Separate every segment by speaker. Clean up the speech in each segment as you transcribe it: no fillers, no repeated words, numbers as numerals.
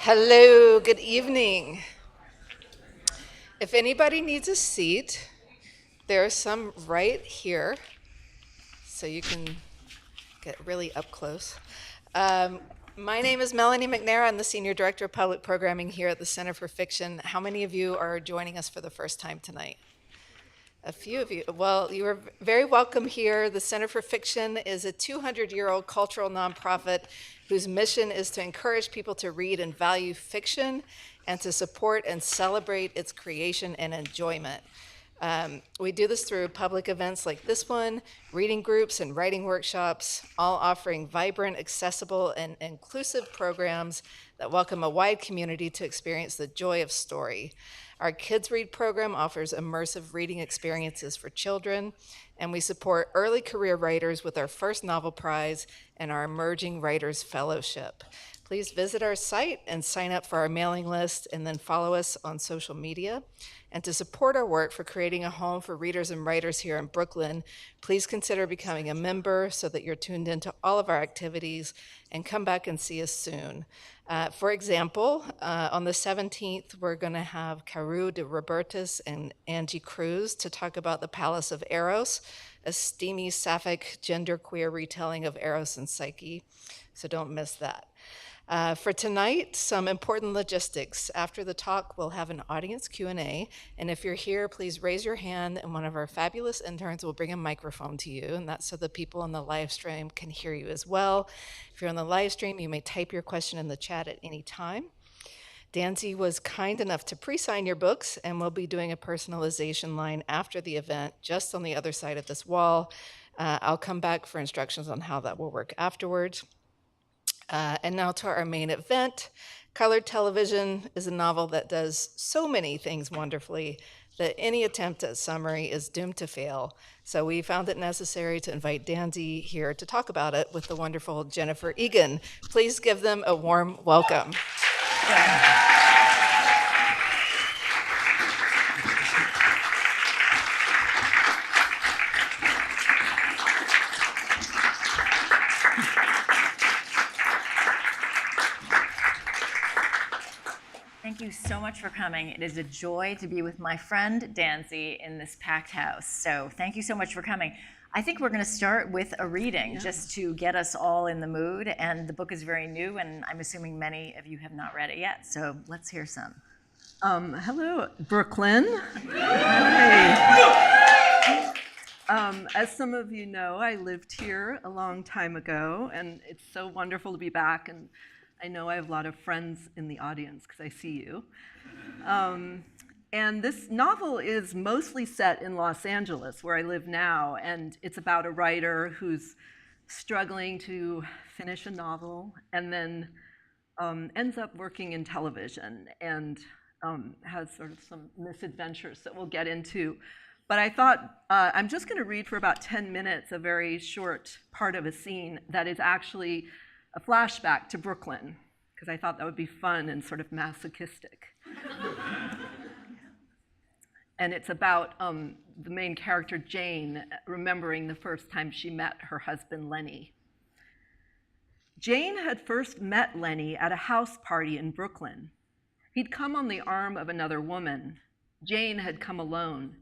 Speaker 1: Hello, good evening. If anybody needs a seat, there are some right here, so you can get really up close. Um, my name is Melanie McNair. I'm the Senior Director of Public Programming here at the Center for Fiction. How many of you are joining us for the first time tonight? A few of you. Well, you are very welcome here. The Center for Fiction is a 200-year-old cultural nonprofit whose mission is to encourage people to read and value fiction and to support and celebrate its creation and enjoyment. We do this through public events like this one, reading groups and writing workshops, all offering vibrant, accessible, and inclusive programs that welcome a wide community to experience the joy of story. Our Kids Read program offers immersive reading experiences for children, and we support early career writers with our first novel prize and our Emerging Writers Fellowship. Please visit our site and sign up for our mailing list, and then follow us on social media. And to support our work for creating a home for readers and writers here in Brooklyn, please consider becoming a member so that you're tuned into all of our activities, and come back and see us soon. For example, on the 17th, we're going to have Caru de Robertis and Angie Cruz to talk about The Palace of Eros, a steamy sapphic genderqueer retelling of Eros and Psyche, so don't miss that. For tonight, some important logistics. After the talk, we'll have an audience Q&A, and if you're here, please raise your hand, and one of our fabulous interns will bring a microphone to you, and that's so the people on the live stream can hear you as well. If you're on the live stream, you may type your question in the chat at any time. Danzy was kind enough to pre-sign your books, and we'll be doing a personalization line after the event, just on the other side of this wall. I'll come back for instructions on how that will work afterwards. And now to our main event. Colored Television is a novel that does so many things wonderfully that any attempt at summary is doomed to fail. So we found it necessary to invite Danzy here to talk about it with the wonderful Jennifer Egan. Please give them a warm welcome.
Speaker 2: Thank you so much for coming. It is a joy to be with my friend Danzy in this packed house. So thank you so much for coming. I think we're going to start with a reading just to get us all in the mood. And the book is very new, and I'm assuming many of you have not read it yet. So let's hear some.
Speaker 3: Hello, Brooklyn. Hi. As some of you know, I lived here a long time ago, and it's so wonderful to be back. And I know I have a lot of friends in the audience because I see you. And this novel is mostly set in Los Angeles, where I live now, and it's about a writer who's struggling to finish a novel and then ends up working in television and has sort of some misadventures that we'll get into. But I thought I'm just going to read for about 10 minutes a very short part of a scene that is actually a flashback to Brooklyn, because I thought that would be fun and sort of masochistic. And it's about the main character, Jane, remembering the first time she met her husband, Lenny. Jane had first met Lenny at a house party in Brooklyn. He'd come on the arm of another woman. Jane had come alone.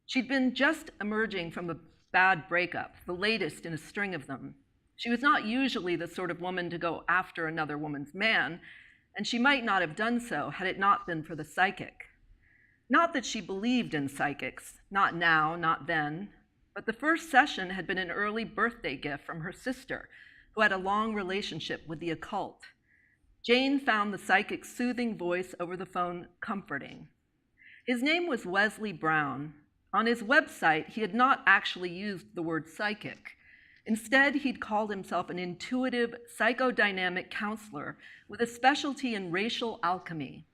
Speaker 3: She'd been just emerging from a bad breakup, the latest in a string of them. She was not usually the sort of woman to go after another woman's man, and she might not have done so had it not been for the psychic. Not that she believed in psychics, not now, not then, but the first session had been an early birthday gift from her sister, who had a long relationship with the occult. Jane found the psychic's soothing voice over the phone comforting. His name was Wesley Brown. On his website, he had not actually used the word psychic. Instead, he'd called himself an intuitive psychodynamic counselor with a specialty in racial alchemy.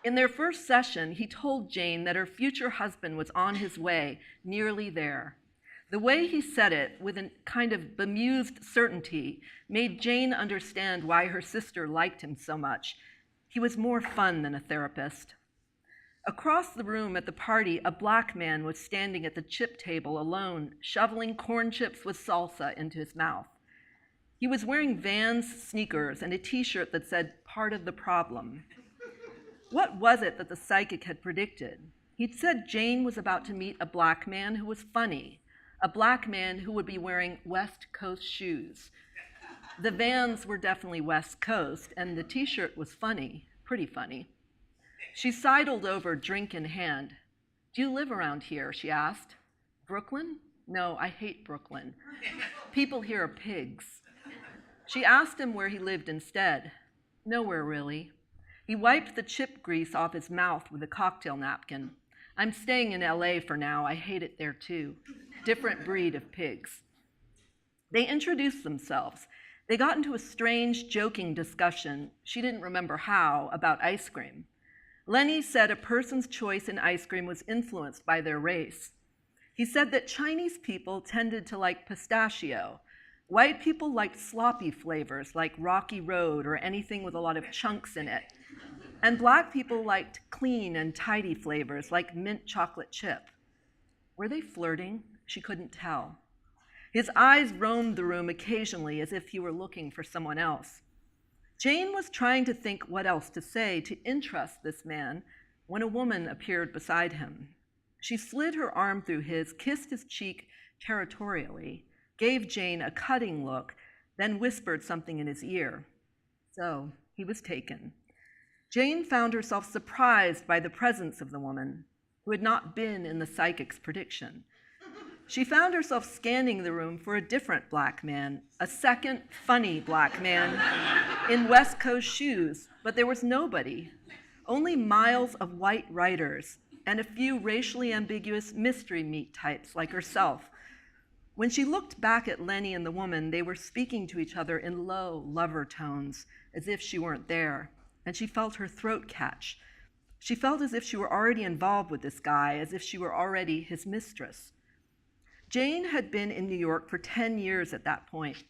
Speaker 3: In their first session, he told Jane that her future husband was on his way, nearly there. The way he said it, with a kind of bemused certainty, made Jane understand why her sister liked him so much. He was more fun than a therapist. Across the room at the party, a black man was standing at the chip table alone, shoveling corn chips with salsa into his mouth. He was wearing Vans sneakers and a t-shirt that said, "Part of the problem." What was it that the psychic had predicted? He'd said Jane was about to meet a black man who was funny, a black man who would be wearing West Coast shoes. The Vans were definitely West Coast, and the t-shirt was funny, pretty funny. She sidled over, drink in hand. "Do you live around here?" she asked. "Brooklyn? No, I hate Brooklyn. People here are pigs." She asked him where he lived instead. "Nowhere, really." He wiped the chip grease off his mouth with a cocktail napkin. "I'm staying in LA for now. I hate it there too. Different breed of pigs." They introduced themselves. They got into a strange, joking discussion, she didn't remember how, about ice cream. Lenny said a person's choice in ice cream was influenced by their race. He said that Chinese people tended to like pistachio. White people liked sloppy flavors like Rocky Road or anything with a lot of chunks in it. And black people liked clean and tidy flavors like mint chocolate chip. Were they flirting? She couldn't tell. His eyes roamed the room occasionally as if he were looking for someone else. Jane was trying to think what else to say to interest this man when a woman appeared beside him. She slid her arm through his, kissed his cheek territorially, gave Jane a cutting look, then whispered something in his ear. So he was taken. Jane found herself surprised by the presence of the woman, who had not been in the psychic's prediction. She found herself scanning the room for a different black man, a second funny black man in West Coast shoes, but there was nobody, only miles of white writers and a few racially ambiguous mystery meat types like herself. When she looked back at Lenny and the woman, they were speaking to each other in low lover tones, as if she weren't there, and she felt her throat catch. She felt as if she were already involved with this guy, as if she were already his mistress. Jane had been in New York for 10 years at that point.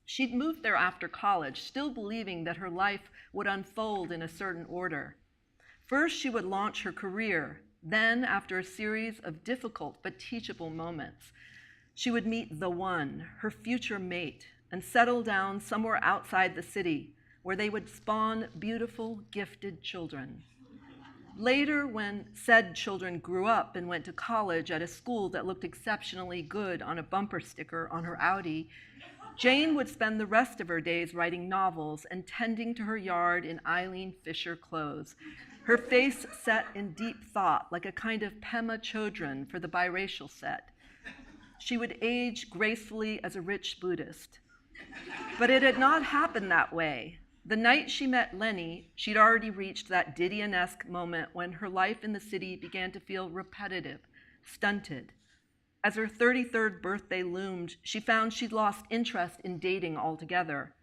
Speaker 3: She'd moved there after college, still believing that her life would unfold in a certain order. First, she would launch her career. Then, after a series of difficult but teachable moments, she would meet the one, her future mate, and settle down somewhere outside the city where they would spawn beautiful, gifted children. Later, when said children grew up and went to college at a school that looked exceptionally good on a bumper sticker on her Audi, Jane would spend the rest of her days writing novels and tending to her yard in Eileen Fisher clothes, her face set in deep thought like a kind of Pema Chodron for the biracial set. She would age gracefully as a rich Buddhist. But it had not happened that way. The night she met Lenny, she'd already reached that Didion-esque moment when her life in the city began to feel repetitive, stunted. As her 33rd birthday loomed, she found she'd lost interest in dating altogether.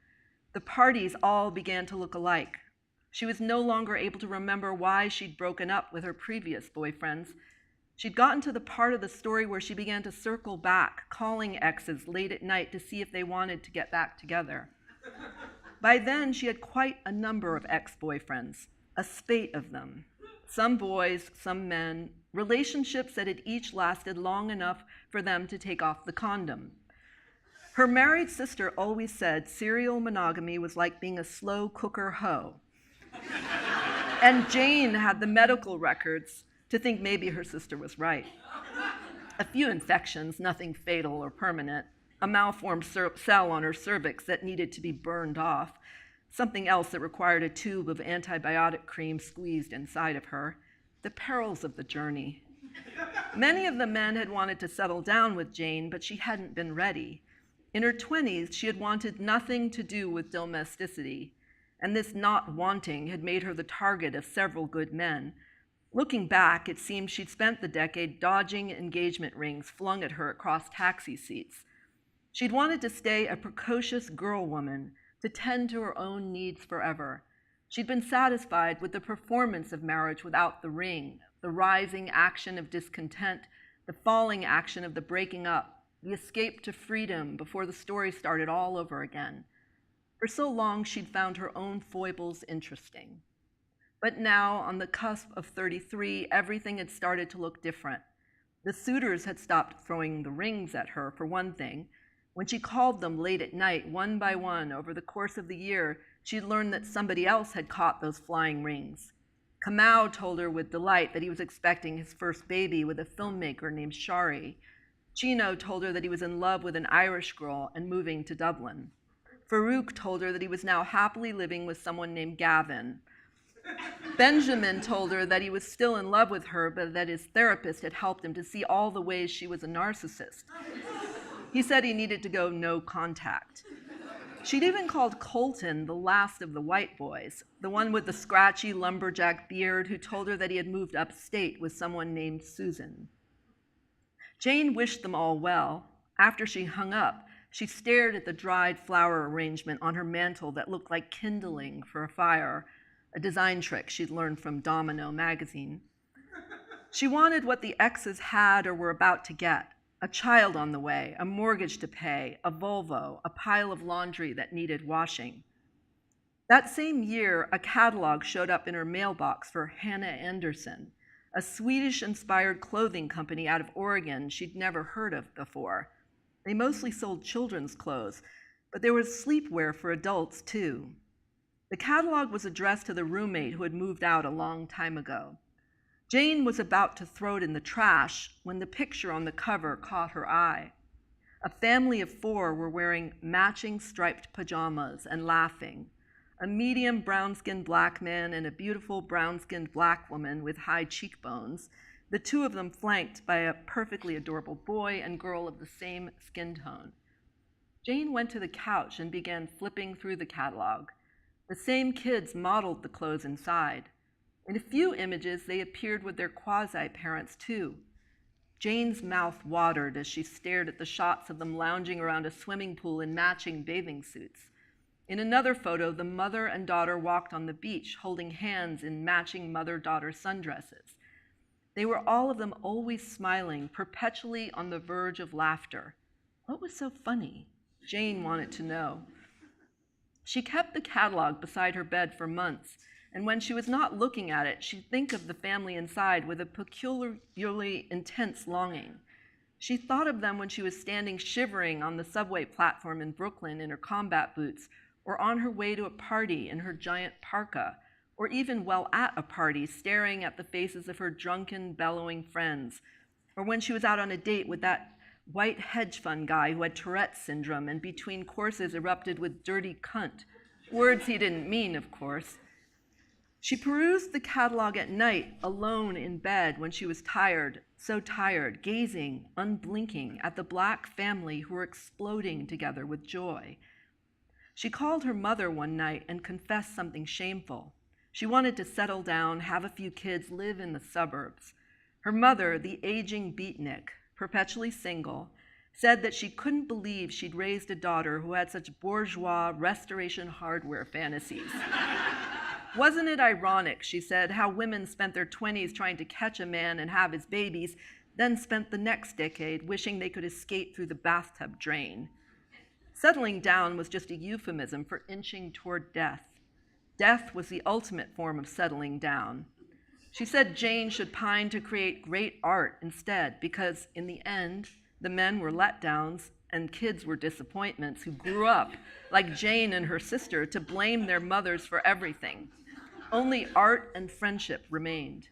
Speaker 3: The parties all began to look alike. She was no longer able to remember why she'd broken up with her previous boyfriends. She'd gotten to the part of the story where she began to circle back, calling exes late at night to see if they wanted to get back together. By then, she had quite a number of ex-boyfriends, a spate of them. Some boys, some men, relationships that had each lasted long enough for them to take off the condom. Her married sister always said serial monogamy was like being a slow cooker hoe. And Jane had the medical records to think maybe her sister was right. A few infections, nothing fatal or permanent, a malformed cell on her cervix that needed to be burned off, something else that required a tube of antibiotic cream squeezed inside of her, the perils of the journey. Many of the men had wanted to settle down with Jane, but she hadn't been ready. In her 20s, she had wanted nothing to do with domesticity, and this not wanting had made her the target of several good men. Looking back, it seemed she'd spent the decade dodging engagement rings flung at her across taxi seats. She'd wanted to stay a precocious girl woman, to tend to her own needs forever. She'd been satisfied with the performance of marriage without the ring, the rising action of discontent, the falling action of the breaking up, the escape to freedom before the story started all over again. For so long, she'd found her own foibles interesting. But now, on the cusp of 33, everything had started to look different. The suitors had stopped throwing the rings at her, for one thing. When she called them late at night, one by one, over the course of the year, she'd learned that somebody else had caught those flying rings. Kamau told her with delight that he was expecting his first baby with a filmmaker named Shari. Chino told her that he was in love with an Irish girl and moving to Dublin. Farouk told her that he was now happily living with someone named Gavin. Benjamin told her that he was still in love with her, but that his therapist had helped him to see all the ways she was a narcissist. He said he needed to go no contact. She'd even called Colton the last of the white boys, the one with the scratchy lumberjack beard who told her that he had moved upstate with someone named Susan. Jane wished them all well. After she hung up, she stared at the dried flower arrangement on her mantel that looked like kindling for a fire, a design trick she'd learned from Domino magazine. She wanted what the exes had or were about to get: a child on the way, a mortgage to pay, a Volvo, a pile of laundry that needed washing. That same year, a catalog showed up in her mailbox for Hannah Anderson, a Swedish-inspired clothing company out of Oregon she'd never heard of before. They mostly sold children's clothes, but there was sleepwear for adults too. The catalog was addressed to the roommate who had moved out a long time ago. Jane was about to throw it in the trash when the picture on the cover caught her eye. A family of 4 were wearing matching striped pajamas and laughing. A medium brown-skinned black man and a beautiful brown-skinned black woman with high cheekbones, the two of them flanked by a perfectly adorable boy and girl of the same skin tone. Jane went to the couch and began flipping through the catalog. The same kids modeled the clothes inside. In a few images, they appeared with their quasi-parents too. Jane's mouth watered as she stared at the shots of them lounging around a swimming pool in matching bathing suits. In another photo, the mother and daughter walked on the beach, holding hands in matching mother-daughter sundresses. They were all of them always smiling, perpetually on the verge of laughter. What was so funny? Jane wanted to know. She kept the catalog beside her bed for months, and when she was not looking at it, she'd think of the family inside with a peculiarly intense longing. She thought of them when she was standing shivering on the subway platform in Brooklyn in her combat boots, or on her way to a party in her giant parka, or even while at a party staring at the faces of her drunken, bellowing friends, or when she was out on a date with that white hedge fund guy who had Tourette's syndrome and between courses erupted with dirty cunt, words he didn't mean, of course. She perused the catalog at night, alone in bed when she was tired, so tired, gazing, unblinking, at the black family who were exploding together with joy. She called her mother one night and confessed something shameful. She wanted to settle down, have a few kids, live in the suburbs. Her mother, the aging beatnik, perpetually single, said that she couldn't believe she'd raised a daughter who had such bourgeois restoration hardware fantasies. Wasn't it ironic, she said, how women spent their 20s trying to catch a man and have his babies, then spent the next decade wishing they could escape through the bathtub drain. Settling down was just a euphemism for inching toward death. Death was the ultimate form of settling down. She said Jane should pine to create great art instead, because in the end, the men were letdowns and kids were disappointments who grew up, like Jane and her sister, to blame their mothers for everything. Only art and friendship remained.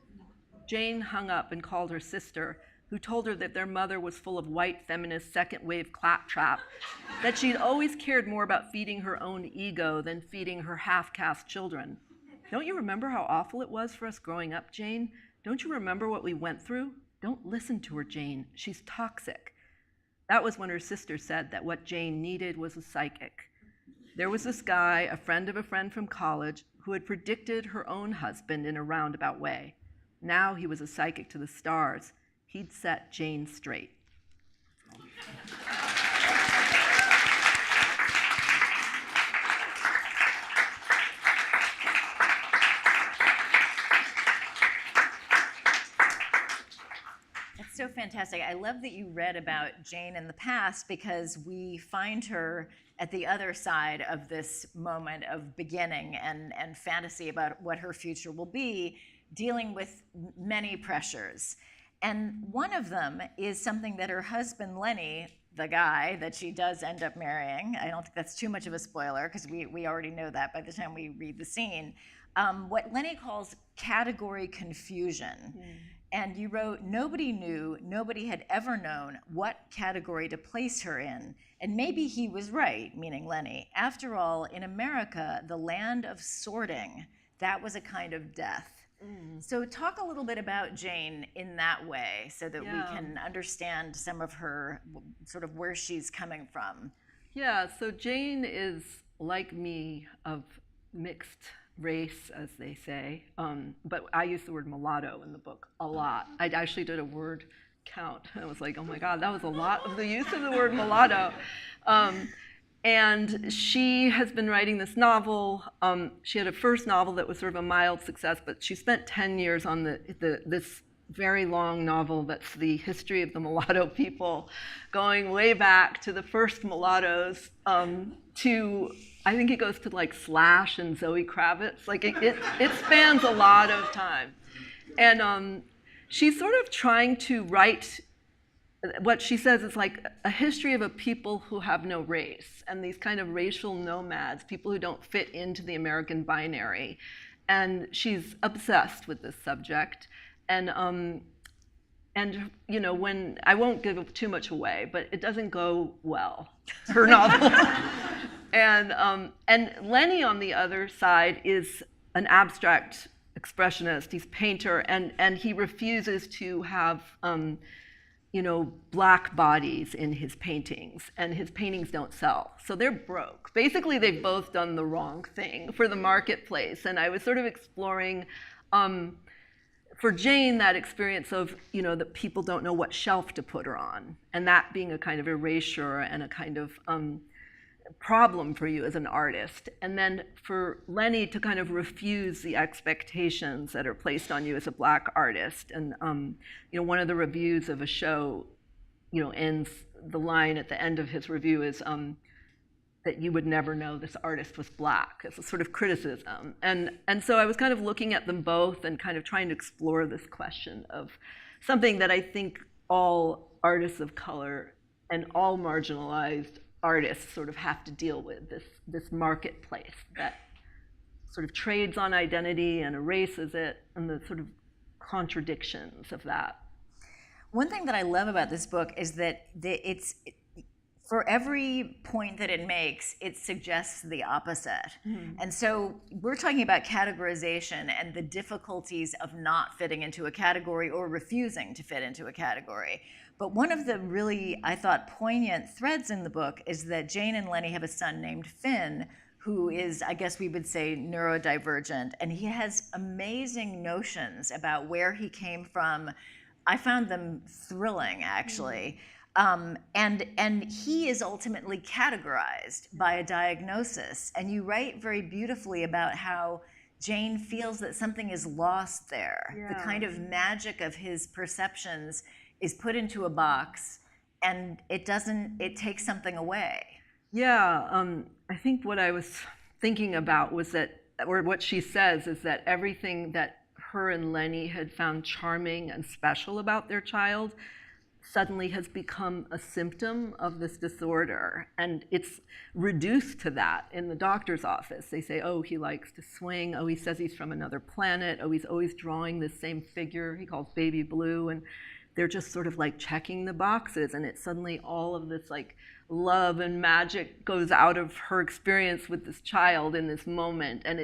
Speaker 3: Jane hung up and called her sister, who told her that their mother was full of white feminist second-wave claptrap, that she'd always cared more about feeding her own ego than feeding her half-caste children. Don't you remember how awful it was for us growing up, Jane? Don't you remember what we went through? Don't listen to her, Jane. She's toxic. That was when her sister said that what Jane needed was a psychic. There was this guy, a friend of a friend from college, who had predicted her own husband in a roundabout way. Now he was a psychic to the stars. He'd set Jane straight.
Speaker 2: That's so fantastic. I love that you read about Jane in the past because we find her at the other side of this moment of beginning and fantasy about what her future will be, dealing with many pressures. And one of them is something that her husband, Lenny, the guy that she does end up marrying. I don't think that's too much of a spoiler because we already know that by the time we read the scene. What Lenny calls category confusion. And you wrote, nobody knew, nobody had ever known what category to place her in. And maybe he was right, meaning Lenny. After all, in America, the land of sorting, that was a kind of death. So talk a little bit about Jane in that way so that we can understand some of her, sort of where she's coming from.
Speaker 3: Yeah, so Jane is, like me, of mixed race, as they say, but I use the word mulatto in the book a lot. I actually did a word count. I was like, oh my God, that was a lot of the use of the word mulatto. And she has been writing this novel. She had a first novel that was sort of a mild success, but she spent 10 years on this very long novel that's the history of the mulatto people, going way back to the first mulattoes, to, I think it goes to like Slash and Zoe Kravitz. Like it spans a lot of time. And she's sort of trying to write what she says is like a history of a people who have no race, and these kind of racial nomads, people who don't fit into the American binary. And she's obsessed with this subject. And you know, when, I won't give too much away, but it doesn't go well, her novel. And Lenny, on the other side, is an abstract expressionist. He's painter, and he refuses to have you know, black bodies in his paintings, and his paintings don't sell. So they're broke. Basically, they've both done the wrong thing for the marketplace. And I was sort of exploring, for Jane, that experience of, you know, that people don't know what shelf to put her on, and that being a kind of erasure and a kind of problem for you as an artist. And then for Lenny to kind of refuse the expectations that are placed on you as a black artist. And you know, one of the reviews of a show, you know, ends, the line at the end of his review is that you would never know this artist was black, as a sort of criticism. And so I was kind of looking at them both and kind of trying to explore this question of something that I think all artists of color and all marginalized artists sort of have to deal with, this marketplace that sort of trades on identity and erases it, and the sort of contradictions of that.
Speaker 2: One thing that I love about this book is that for every point that it makes, it suggests the opposite. And so we're talking about categorization and the difficulties of not fitting into a category or refusing to fit into a category. But one of the really, I thought, poignant threads in the book is that Jane and Lenny have a son named Finn, who is, I guess we would say, neurodivergent, and he has amazing notions about where he came from. I found them thrilling, actually. And he is ultimately categorized by a diagnosis. And you write very beautifully about how Jane feels that something is lost there. The kind of magic of his perceptions is put into a box, and it takes something away.
Speaker 3: Yeah, I think what I was thinking about was that, or what she says is that everything that her and Lenny had found charming and special about their child suddenly has become a symptom of this disorder. And it's reduced to that in the doctor's office. They say, oh, he likes to swing. Oh, he says he's from another planet. Oh, he's always drawing the same figure he calls baby blue. And they're just sort of like checking the boxes. And it's suddenly all of this like love and magic goes out of her experience with this child in this moment. And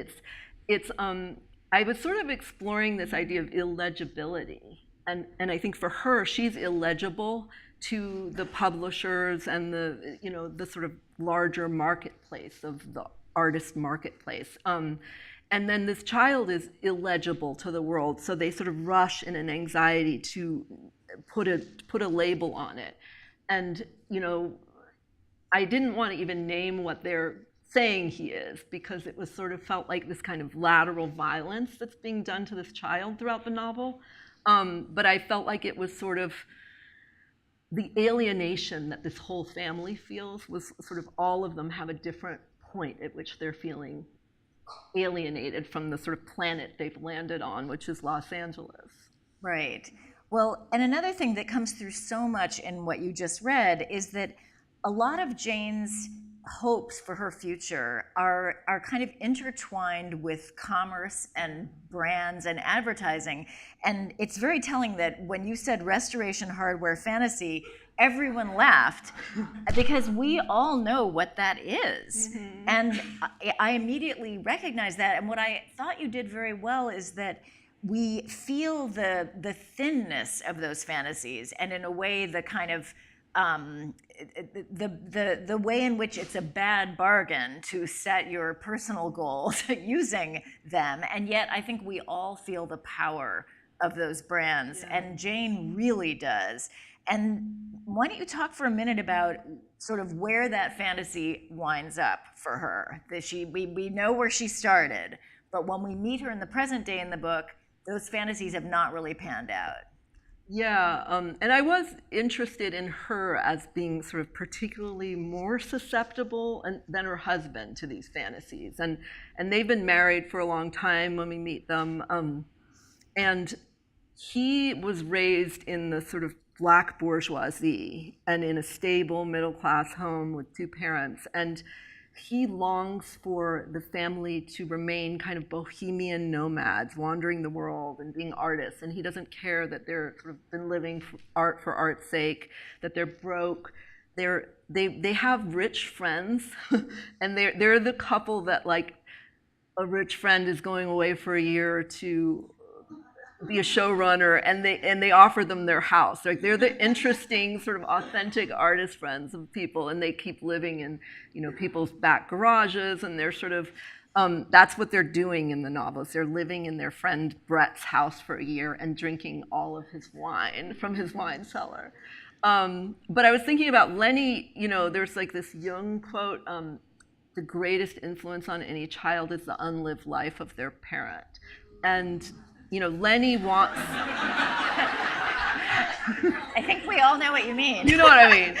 Speaker 3: I was sort of exploring this idea of illegibility. And I think for her, she's illegible to the publishers and the, you know, the sort of larger marketplace of the artist marketplace. And then this child is illegible to the world, so they sort of rush in an anxiety to put a label on it. And, you know, I didn't want to even name what they're saying he is, because it was sort of felt like this kind of lateral violence that's being done to this child throughout the novel. But I felt like it was sort of the alienation that this whole family feels was sort of all of them have a different point at which they're feeling alienated from the sort of planet they've landed on, which is Los Angeles.
Speaker 2: Right. Well, and another thing that comes through so much in what you just read is that a lot of Jane's hopes for her future are kind of intertwined with commerce and brands and advertising. And it's very telling that when you said restoration hardware fantasy, everyone laughed because we all know what that is. Mm-hmm. And I immediately recognized that. And what I thought you did very well is that we feel the thinness of those fantasies, and in a way the kind of the way in which it's a bad bargain to set your personal goals using them. And yet I think we all feel the power of those brands, and Jane really does. And why don't you talk for a minute about sort of where that fantasy winds up for her? That we know where she started, but when we meet her in the present day in the book, those fantasies have not really panned out.
Speaker 3: Yeah, and I was interested in her as being sort of particularly more susceptible than her husband to these fantasies. And they've been married for a long time when we meet them. And he was raised in the sort of black bourgeoisie and in a stable middle-class home with two parents. And he longs for the family to remain kind of bohemian nomads, wandering the world and being artists. And he doesn't care that they're sort of been living for art's sake, that they're broke. They have rich friends, and they're the couple that, like, a rich friend is going away for a year to be a showrunner, and they offer them their house. Like, they're the interesting sort of authentic artist friends of people, and they keep living in, people's back garages, and they're sort of that's what they're doing in the novels. They're living in their friend Brett's house for a year and drinking all of his wine from his wine cellar. But I was thinking about Lenny. There's like this Jung quote: "The greatest influence on any child is the unlived life of their parent," and Lenny wants...
Speaker 2: I think we all know what you mean.
Speaker 3: You know what I mean.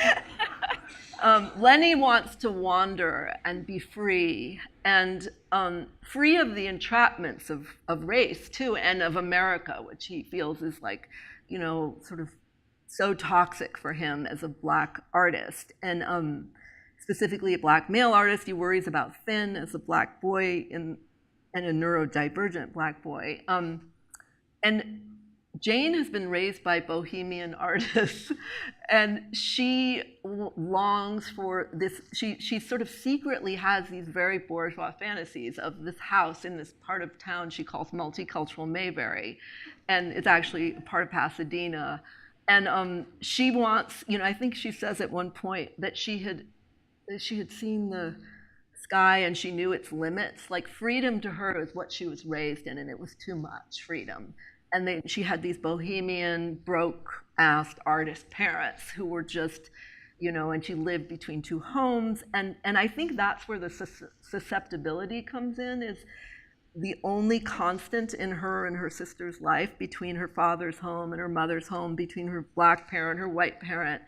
Speaker 3: Lenny wants to wander and be free, and free of the entrapments of race, too, and of America, which he feels is like, sort of so toxic for him as a Black artist. And specifically a Black male artist, he worries about Finn as a Black boy and a neurodivergent Black boy. And Jane has been raised by bohemian artists, and she longs for this. She sort of secretly has these very bourgeois fantasies of this house in this part of town she calls multicultural Mayberry, and it's actually a part of Pasadena. And she wants, I think she says at one point that she had seen the sky and she knew its limits. Like, freedom to her is what she was raised in, and it was too much freedom. And she had these bohemian, broke-assed artist parents who were just, and she lived between two homes. And I think that's where the susceptibility comes in, is the only constant in her and her sister's life, between her father's home and her mother's home, between her Black parent, her white parent,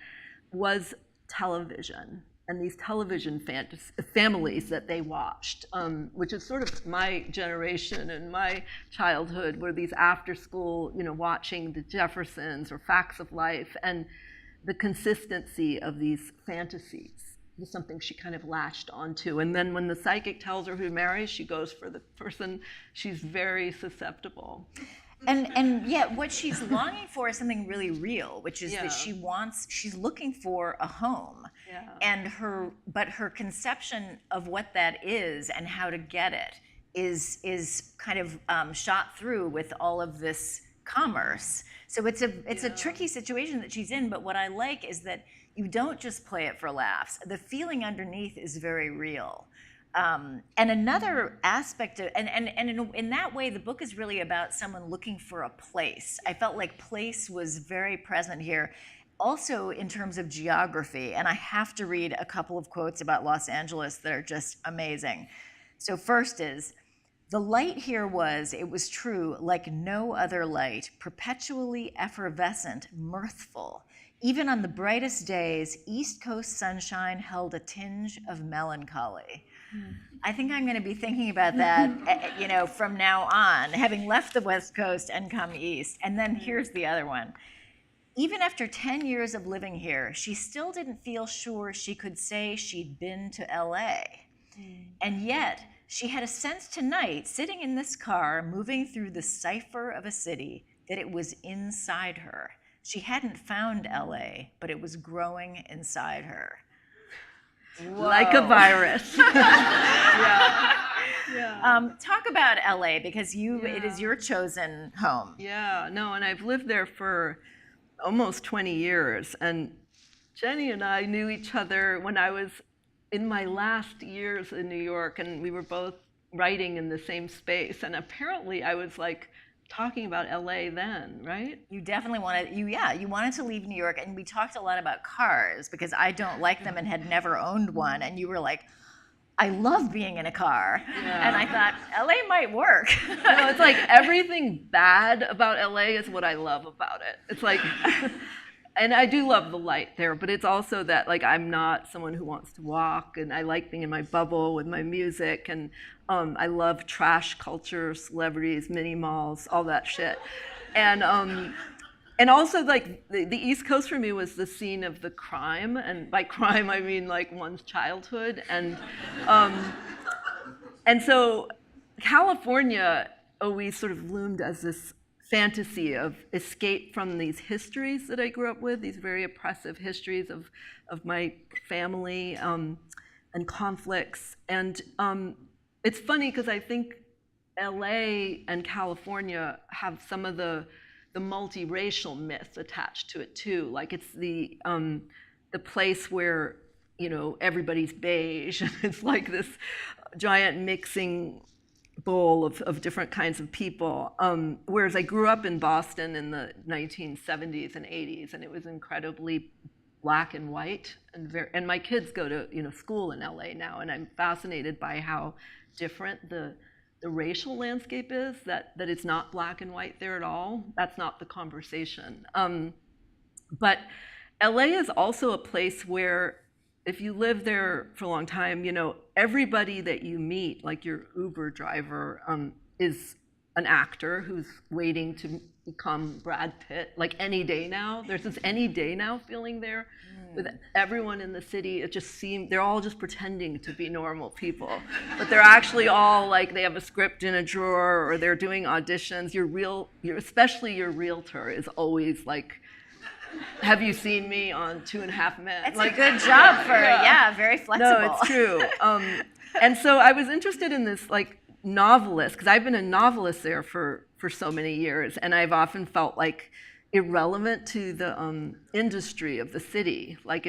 Speaker 3: was television. And these television families that they watched, which is sort of my generation and my childhood, were these after school, watching the Jeffersons or Facts of Life, and the consistency of these fantasies was something she kind of latched onto. And then when the psychic tells her who marries, she goes for the person. She's very susceptible.
Speaker 2: And yet what she's longing for is something really real, which is that she's looking for a home. Yeah. And her conception of what that is and how to get it is kind of shot through with all of this commerce. So it's a tricky situation that she's in, but what I like is that you don't just play it for laughs. The feeling underneath is very real. And another aspect of, and in that way, the book is really about someone looking for a place. I felt like place was very present here, also in terms of geography. And I have to read a couple of quotes about Los Angeles that are just amazing. So first is, "The light here it was true, like no other light, perpetually effervescent, mirthful. Even on the brightest days, East Coast sunshine held a tinge of melancholy." I think I'm going to be thinking about that, from now on, having left the West Coast and come east. And then here's the other one. Even after 10 years of living here, she still didn't feel sure she could say she'd been to LA. And yet, she had a sense tonight, sitting in this car, moving through the cipher of a city, that it was inside her. She hadn't found LA, but it was growing inside her. Whoa.
Speaker 3: Like a virus.
Speaker 2: Talk about LA, because it is your chosen home.
Speaker 3: Yeah, no, and I've lived there for almost 20 years. And Jenny and I knew each other when I was in my last years in New York, and we were both writing in the same space. And apparently I was like talking about LA then, right?
Speaker 2: You definitely you wanted to leave New York, and we talked a lot about cars because I don't like them and had never owned one. And you were like, I love being in a car. Yeah. And I thought, LA might work.
Speaker 3: No, it's like everything bad about LA is what I love about it. It's like, and I do love the light there, but it's also that like I'm not someone who wants to walk, and I like being in my bubble with my music, and I love trash culture, celebrities, mini malls, all that shit. And also, like, the East Coast for me was the scene of the crime, and by crime I mean like one's childhood, and so California always sort of loomed as this fantasy of escape from these histories that I grew up with, these very oppressive histories of my family and conflicts. And it's funny because I think LA and California have some of the multiracial myth attached to it too. Like it's the place where, everybody's beige, and it's like this giant mixing bowl of different kinds of people. Whereas I grew up in Boston in the 1970s and 80s, and it was incredibly black and white, and my kids go to school in LA now, and I'm fascinated by how different the racial landscape is, that it's not black and white there at all. That's not the conversation. But LA is also a place where if you live there for a long time, everybody that you meet, like your Uber driver, is an actor who's waiting to become Brad Pitt, like any day now. There's this any day now feeling there with everyone in the city. It just seems they're all just pretending to be normal people, but they're actually all like they have a script in a drawer, or they're doing auditions. Especially your realtor is always like, have you seen me on 2.5 Men?
Speaker 2: It's like a good job for very flexible.
Speaker 3: No, it's true. And so I was interested in this like novelist, because I've been a novelist there for so many years, and I've often felt like irrelevant to the industry of the city. Like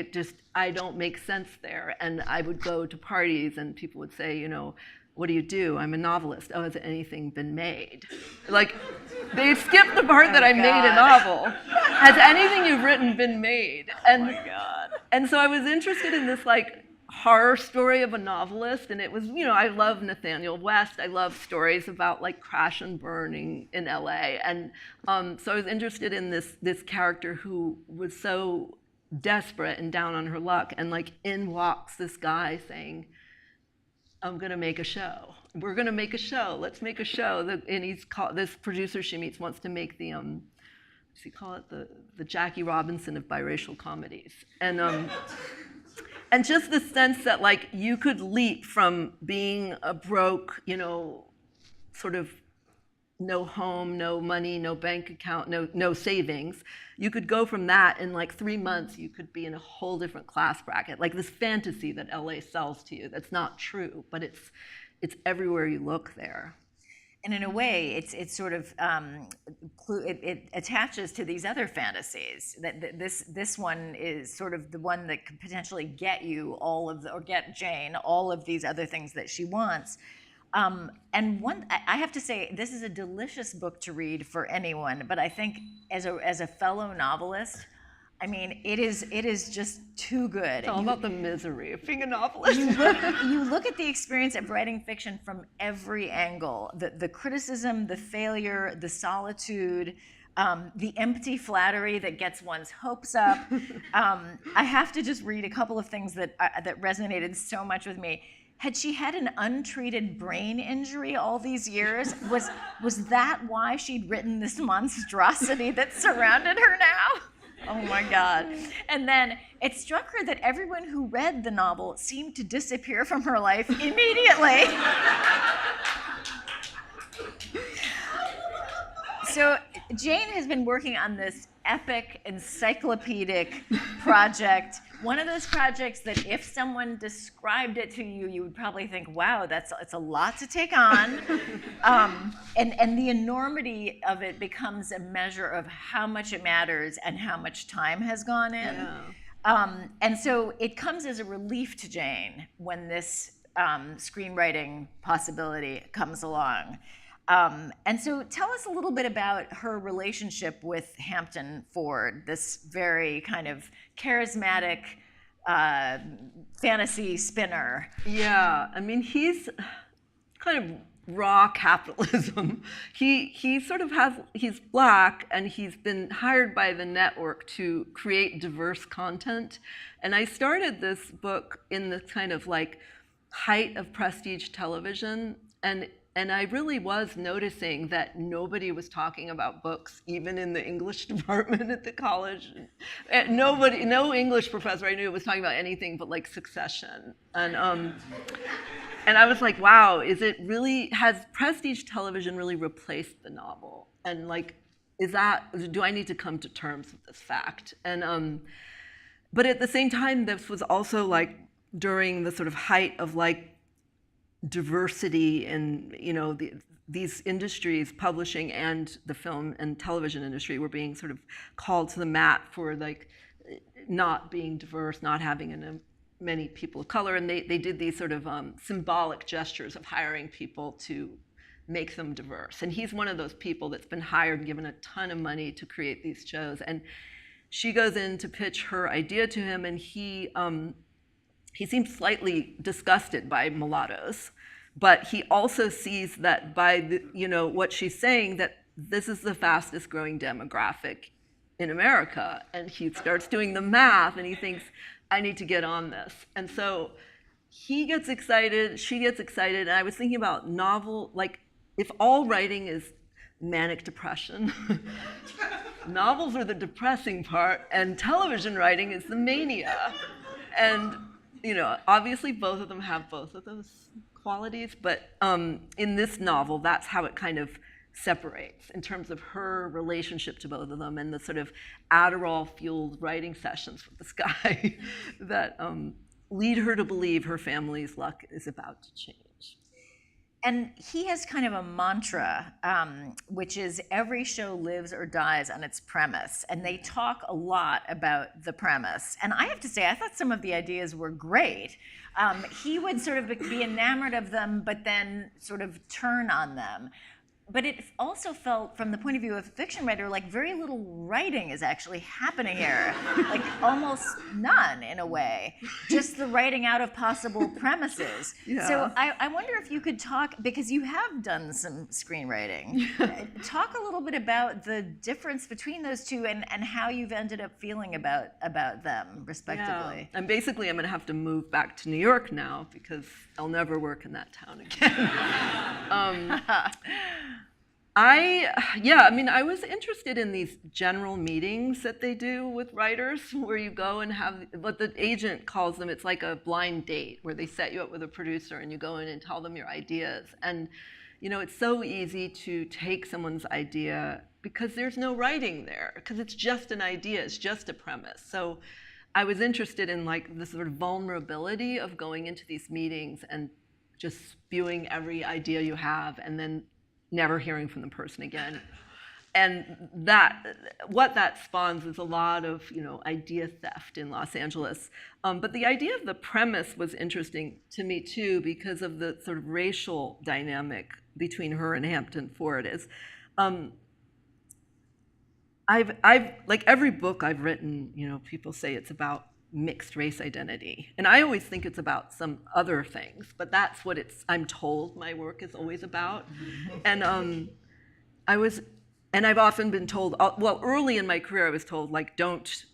Speaker 3: I don't make sense there. And I would go to parties and people would say, what do you do? I'm a novelist. Oh, has anything been made? Like, they skipped the part that I made a novel. Has anything you've written been made? And,
Speaker 2: oh my God.
Speaker 3: And so I was interested in this like horror story of a novelist, and it was, I love Nathaniel West. I love stories about like crash and burning in LA. And so I was interested in this character who was so desperate and down on her luck, and like in walks this guy saying, I'm gonna make a show. We're gonna make a show. Let's make a show. And this producer she meets wants to make the what's he call it? The Jackie Robinson of biracial comedies. And just the sense that like you could leap from being a broke, sort of no home, no money, no bank account, no savings. You could go from that in like 3 months, you could be in a whole different class bracket. Like this fantasy that LA sells to you, that's not true, but it's everywhere you look there.
Speaker 2: And in a way, it's sort of it attaches to these other fantasies. That this one is sort of the one that could potentially get you or get Jane all of these other things that she wants. And I have to say, this is a delicious book to read for anyone. But I think as a fellow novelist, I mean, it is just too good.
Speaker 3: It's all about the misery of being a novelist.
Speaker 2: You look at the experience of writing fiction from every angle: the criticism, the failure, the solitude, the empty flattery that gets one's hopes up. I have to just read a couple of things that resonated so much with me. Had she had an untreated brain injury all these years? Was that why she'd written this monstrosity that surrounded her now? Oh my God. And then it struck her that everyone who read the novel seemed to disappear from her life immediately. So Jane has been working on this epic encyclopedic project. One of those projects that if someone described it to you, you would probably think, wow, it's a lot to take on. And the enormity of it becomes a measure of how much it matters and how much time has gone in.
Speaker 3: Yeah.
Speaker 2: And so it comes as a relief to Jane when this screenwriting possibility comes along. And so tell us a little bit about her relationship with Hampton Ford, this very kind of charismatic fantasy spinner.
Speaker 3: Yeah, I mean, he's kind of raw capitalism. He sort of he's black, and he's been hired by the network to create diverse content. And I started this book in the kind of like height of prestige television, and I really was noticing that nobody was talking about books, even in the English department at the college. And no English professor I knew was talking about anything but like Succession. And I was like, wow, has prestige television really replaced the novel? And like, do I need to come to terms with this fact? And but at the same time, this was also like during the sort of height of like diversity in, these industries, publishing and the film and television industry, were being sort of called to the mat for like not being diverse, not having many people of color, and they did these sort of symbolic gestures of hiring people to make them diverse. And he's one of those people that's been hired and given a ton of money to create these shows. And she goes in to pitch her idea to him, and he seems slightly disgusted by mulattoes, but he also sees that by what she's saying, that this is the fastest growing demographic in America. And he starts doing the math, and he thinks, I need to get on this. And so he gets excited, she gets excited, and I was thinking about like if all writing is manic depression, novels are the depressing part, and television writing is the mania. And obviously both of them have both of those qualities, but in this novel, that's how it kind of separates in terms of her relationship to both of them, and the sort of Adderall-fueled writing sessions with this guy that lead her to believe her family's luck is about to change.
Speaker 2: And he has kind of a mantra, which is every show lives or dies on its premise. And they talk a lot about the premise. And I have to say, I thought some of the ideas were great. He would sort of be enamored of them, but then sort of turn on them. But it also felt, from the point of view of a fiction writer, like very little writing is actually happening here. Like almost none, in a way. Just the writing out of possible premises.
Speaker 3: Yeah.
Speaker 2: So I wonder if you could talk, because you have done some screenwriting, talk a little bit about the difference between those two and how you've ended up feeling about them, respectively.
Speaker 3: Yeah. And basically, I'm going to have to move back to New York now, because I'll never work in that town again. I was interested in these general meetings that they do with writers, where you go and have what the agent calls them. It's like a blind date, where they set you up with a producer and you go in and tell them your ideas. And it's so easy to take someone's idea because there's no writing there, because it's just an idea, it's just a premise. So I was interested in like the sort of vulnerability of going into these meetings and just spewing every idea you have, and then never hearing from the person again. And what that spawns is a lot of idea theft in Los Angeles. But the idea of the premise was interesting to me too, because of the sort of racial dynamic between her and Hampton Ford. I've like every book I've written, people say it's about mixed race identity. And I always think it's about some other things, but that's what I'm told my work is always about. And I've often been told, well, early in my career I was told, like, don't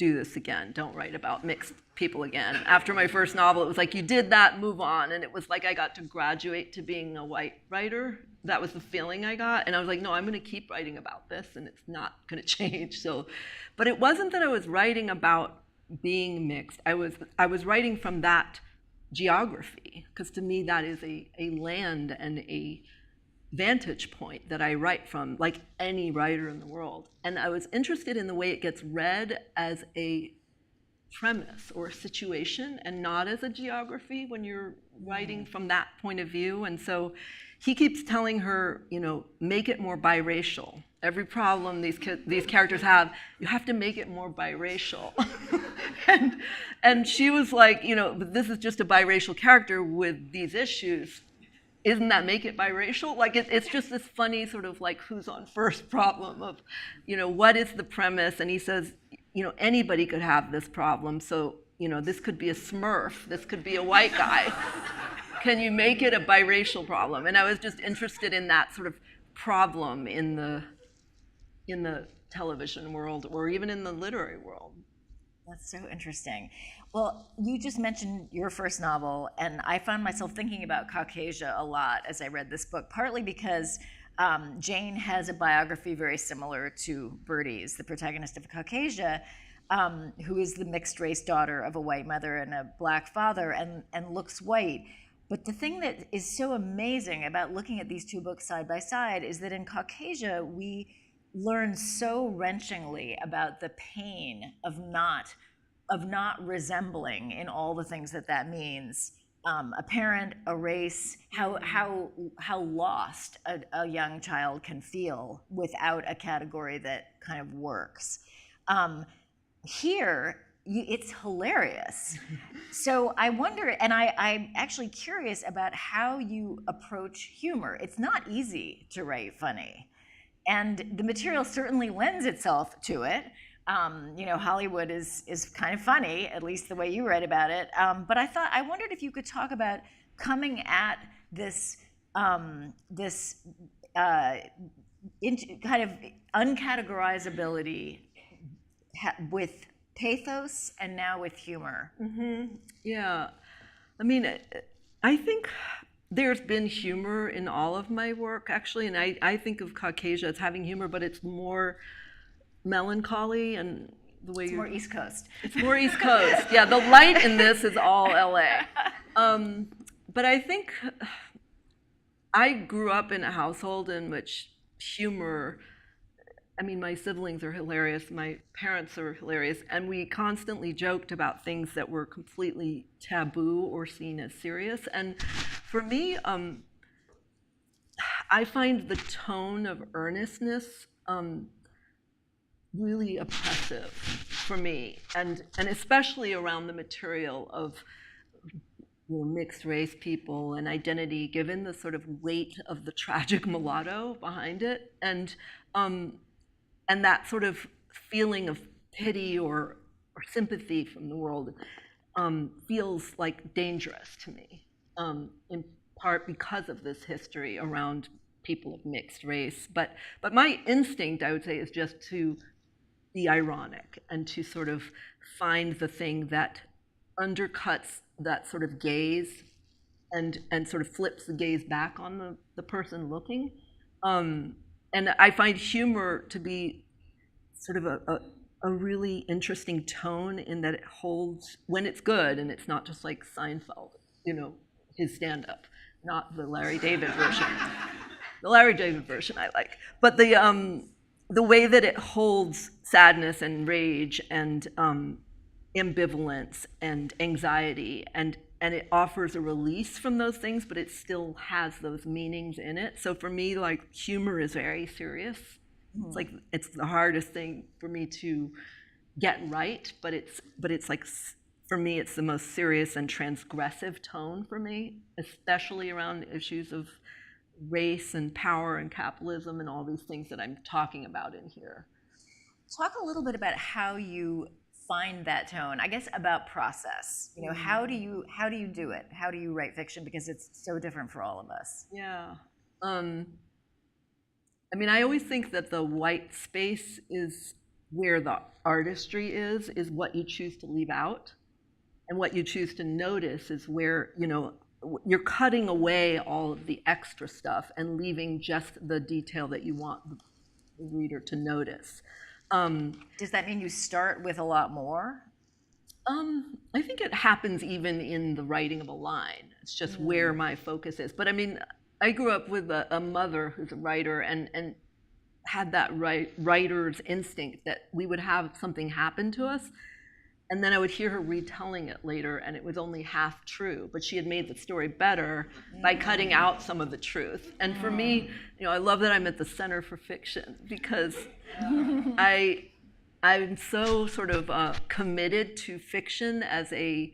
Speaker 3: do this again. Don't write about mixed people again. After my first novel, it was like, you did that, move on. And it was like I got to graduate to being a white writer. That was the feeling I got. And I was like, no, I'm going to keep writing about this, and it's not going to change. So, but it wasn't that I was writing about being mixed. I was writing from that geography, because to me that is a land and a vantage point that I write from, like any writer in the world. And I was interested in the way it gets read as a premise or a situation and not as a geography when you're writing from that point of view. And so he keeps telling her, you know, make it more biracial. Every problem these characters have, you have to make it more biracial. and she was like, you know, but this is just a biracial character with these issues. Isn't that make it biracial? Like it's just this funny sort of like who's on first problem of, you know, what is the premise? And he says, you know, anybody could have this problem. So, you know, this could be a Smurf. This could be a white guy. Can you make it a biracial problem? And I was just interested in that sort of problem in the television world or even in the literary world.
Speaker 2: That's so interesting. Well, you just mentioned your first novel, and I found myself thinking about Caucasia a lot as I read this book, partly because Jane has a biography very similar to Bertie's, the protagonist of Caucasia, who is the mixed-race daughter of a white mother and a black father and looks white. But the thing that is so amazing about looking at these two books side by side is that in Caucasia, we learn so wrenchingly about the pain of not resembling in all the things that means. A parent, a race, how lost a young child can feel without a category that kind of works. Here, it's hilarious. So I wonder, and I'm actually curious about how you approach humor. It's not easy to write funny. And the material certainly lends itself to it. You know, Hollywood is kind of funny, at least the way you write about it. But I wondered if you could talk about coming at this kind of uncategorizability with pathos and now with humor.
Speaker 3: Mm-hmm. Yeah, I mean, I think there's been humor in all of my work, actually, and I think of Caucasia as having humor, but it's more melancholy and the way
Speaker 2: it's more East Coast.
Speaker 3: It's more East Coast. Yeah, the light in this is all LA. But I think I grew up in a household in which humor, I mean, my siblings are hilarious, my parents are hilarious, and we constantly joked about things that were completely taboo or seen as serious. And for me, I find the tone of earnestness really oppressive for me, and especially around the material of, you know, mixed race people and identity, given the sort of weight of the tragic mulatto behind it, and that sort of feeling of pity or sympathy from the world feels like dangerous to me, in part because of this history around people of mixed race. But my instinct, I would say, is just to be ironic and to sort of find the thing that undercuts that sort of gaze and sort of flips the gaze back on the person looking. And I find humor to be sort of a really interesting tone in that it holds, when it's good, and it's not just like Seinfeld, you know, his stand-up, not the Larry David version. The Larry David version I like. But the way that it holds sadness and rage and ambivalence and anxiety, and it offers a release from those things, but it still has those meanings in it. So for me, like, humor is very serious. It's like, it's the hardest thing for me to get right, but it's like, for me, it's the most serious and transgressive tone for me, especially around issues of race and power and capitalism and all these things that I'm talking about in here.
Speaker 2: Talk a little bit about how you find that tone. I guess about process. You know, how do you do it? How do you write fiction? Because it's so different for all of us.
Speaker 3: Yeah. I mean, I always think that the white space is where the artistry is what you choose to leave out. And what you choose to notice is where, you're cutting away all of the extra stuff and leaving just the detail that you want the reader to notice.
Speaker 2: Does that mean you start with a lot more?
Speaker 3: I think it happens even in the writing of a line. It's just where my focus is. But I mean, I grew up with a mother who's a writer and had that writer's instinct that we would have something happen to us, and then I would hear her retelling it later, and it was only half true, but she had made the story better by cutting out some of the truth. And for me, I love that I'm at the Center for Fiction, because I'm so sort of committed to fiction as the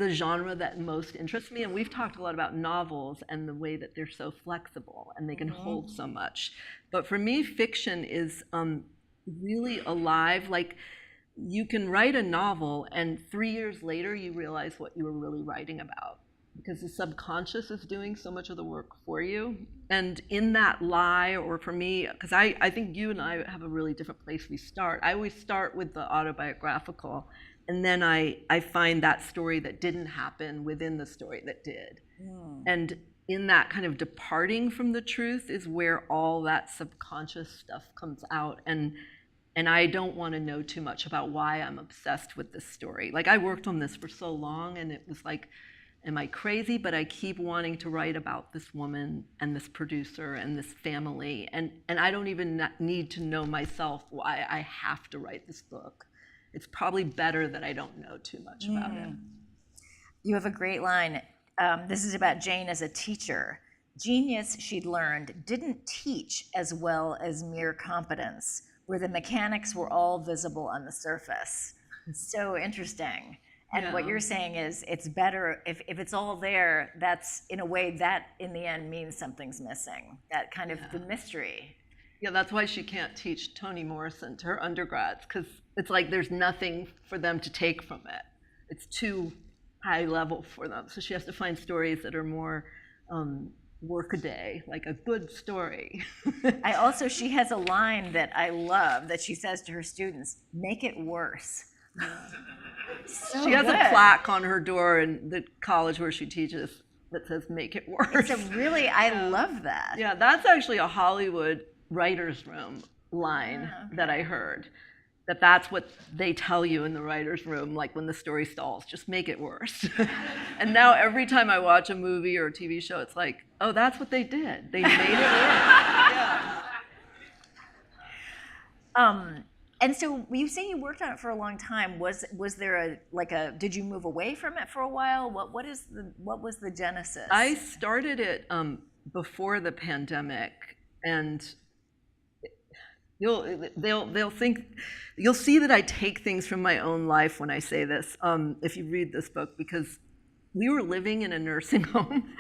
Speaker 3: genre that most interests me. And we've talked a lot about novels and the way that they're so flexible and they can hold so much. But for me, fiction is really alive. Like, you can write a novel and 3 years later you realize what you were really writing about, because the subconscious is doing so much of the work for you. And in that lie, or for me, because I think you and I have a really different place we start. I always start with the autobiographical, and then I find that story that didn't happen within the story that did. And in that kind of departing from the truth is where all that subconscious stuff comes out. And I don't want to know too much about why I'm obsessed with this story. Like, I worked on this for so long, and it was like, am I crazy? But I keep wanting to write about this woman and this producer and this family. And I don't even need to know myself why I have to write this book. It's probably better that I don't know too much about it.
Speaker 2: You have a great line. This is about Jane as a teacher. Genius, she'd learned, didn't teach as well as mere competence, where the mechanics were all visible on the surface. So interesting. And what you're saying is it's better if it's all there. That's, in a way, that in the end means something's missing. That kind of the mystery.
Speaker 3: Yeah, that's why she can't teach Toni Morrison to her undergrads, because it's like there's nothing for them to take from it. It's too high level for them. So she has to find stories that are more workaday, like a good story.
Speaker 2: She has a line that I love that she says to her students, make it worse. So
Speaker 3: she has
Speaker 2: good.
Speaker 3: a plaque on her door in the college where she teaches that says, make it worse.
Speaker 2: It's I love that.
Speaker 3: Yeah, that's actually a Hollywood writer's room line that I heard. That's what they tell you in the writer's room, like when the story stalls, just make it worse. And now every time I watch a movie or a TV show, it's like, oh, that's what they did. They made it worse.
Speaker 2: And so you say you worked on it for a long time. Was there did you move away from it for a while? What was the genesis?
Speaker 3: I started it before the pandemic, and they'll think, you'll see that I take things from my own life when I say this, if you read this book, because we were living in a nursing home.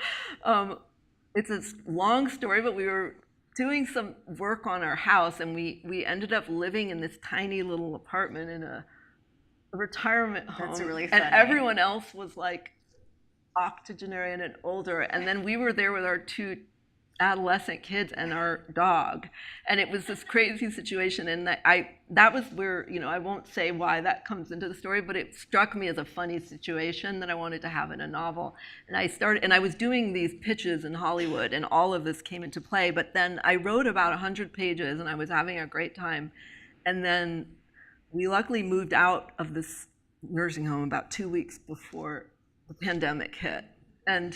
Speaker 3: It's a long story, but we were doing some work on our house, and we ended up living in this tiny little apartment in a retirement home.
Speaker 2: That's really funny.
Speaker 3: And everyone else was like octogenarian and older, and then we were there with our 2 adolescent kids and our dog, and it was this crazy situation. And that was where, I won't say why that comes into the story, but it struck me as a funny situation that I wanted to have in a novel. And I was doing these pitches in Hollywood, and all of this came into play. But then I wrote about 100 pages, and I was having a great time. And then we luckily moved out of this nursing home about 2 weeks before the pandemic hit. And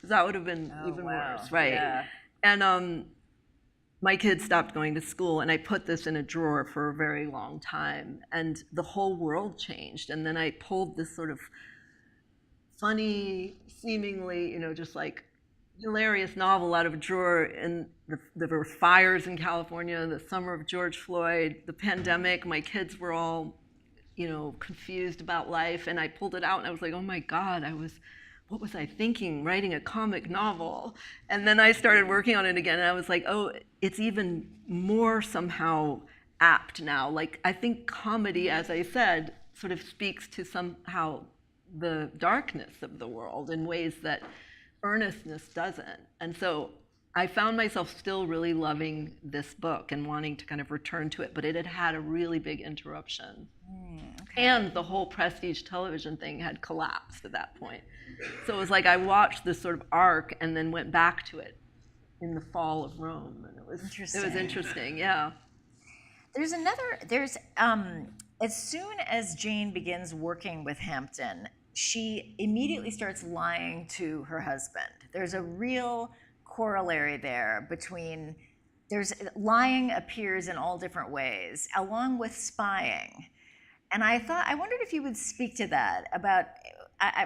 Speaker 3: that would have been even worse, right? Yeah. And my kids stopped going to school, and I put this in a drawer for a very long time, and the whole world changed. And then I pulled this sort of funny, seemingly, just like hilarious novel out of a drawer, and there were fires in California, the summer of George Floyd, the pandemic. My kids were all, confused about life, and I pulled it out, and I was like, oh my God, what was I thinking, writing a comic novel? And then I started working on it again, and I was like, oh, it's even more somehow apt now. Like, I think comedy, as I said, sort of speaks to somehow the darkness of the world in ways that earnestness doesn't. And so I found myself still really loving this book and wanting to kind of return to it, but it had had a really big interruption.
Speaker 2: Okay.
Speaker 3: And the whole prestige television thing had collapsed at that point. So it was like I watched this sort of arc and then went back to it in the fall of Rome, and it was interesting, yeah.
Speaker 2: There's as soon as Jane begins working with Hampton, she immediately starts lying to her husband. There's a real corollary there between, lying appears in all different ways, along with spying. And I wondered if you would speak to that about,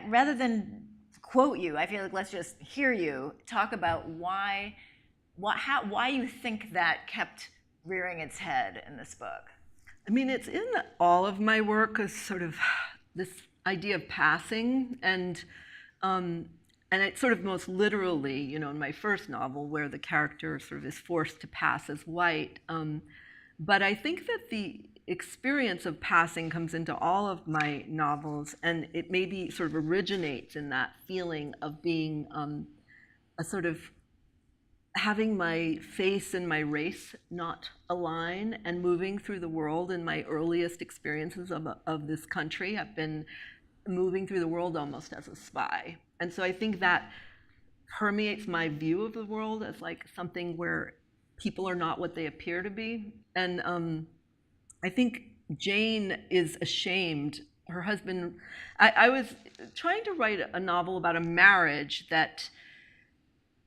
Speaker 2: rather than quote you, I feel like let's just hear you talk about why you think that kept rearing its head in this book.
Speaker 3: I mean, it's in all of my work as sort of this idea of passing, and it's sort of most literally, you know, in my first novel where the character sort of is forced to pass as white. But I think that the experience of passing comes into all of my novels, and it maybe sort of originates in that feeling of being a sort of having my face and my race not align and moving through the world. In my earliest experiences of this country, I've been moving through the world almost as a spy. And so I think that permeates my view of the world as like something where people are not what they appear to be. And I think Jane is ashamed. Her husband, I was trying to write a novel about a marriage that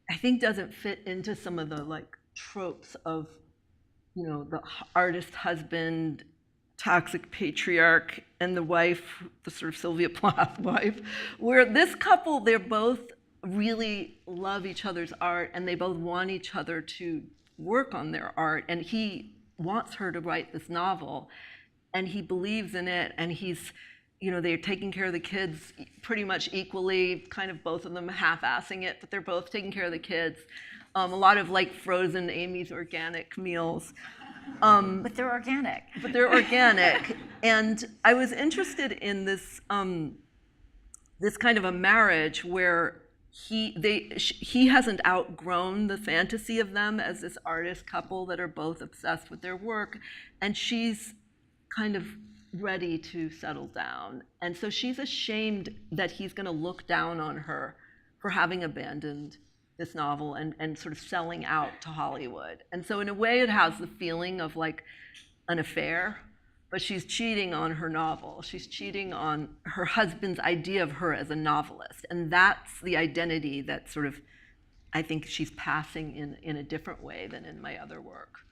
Speaker 3: I think doesn't fit into some of the like tropes of, you know, the artist husband, toxic patriarch, and the wife, the sort of Sylvia Plath wife, where this couple, they're both really love each other's art and they both want each other to work on their art, and he wants her to write this novel and he believes in it, and he's, you know, they're taking care of the kids pretty much equally, kind of both of them half-assing it, but they're both taking care of the kids. A lot of like frozen Amy's organic meals.
Speaker 2: But they're organic.
Speaker 3: But they're organic. And I was interested in this this kind of a marriage where he hasn't outgrown the fantasy of them as this artist couple that are both obsessed with their work, and she's kind of ready to settle down. And so she's ashamed that he's going to look down on her for having abandoned this novel and sort of selling out to Hollywood. And so in a way it has the feeling of like an affair, but she's cheating on her novel. She's cheating on her husband's idea of her as a novelist. And that's the identity that sort of, I think she's passing in a different way than in my other work.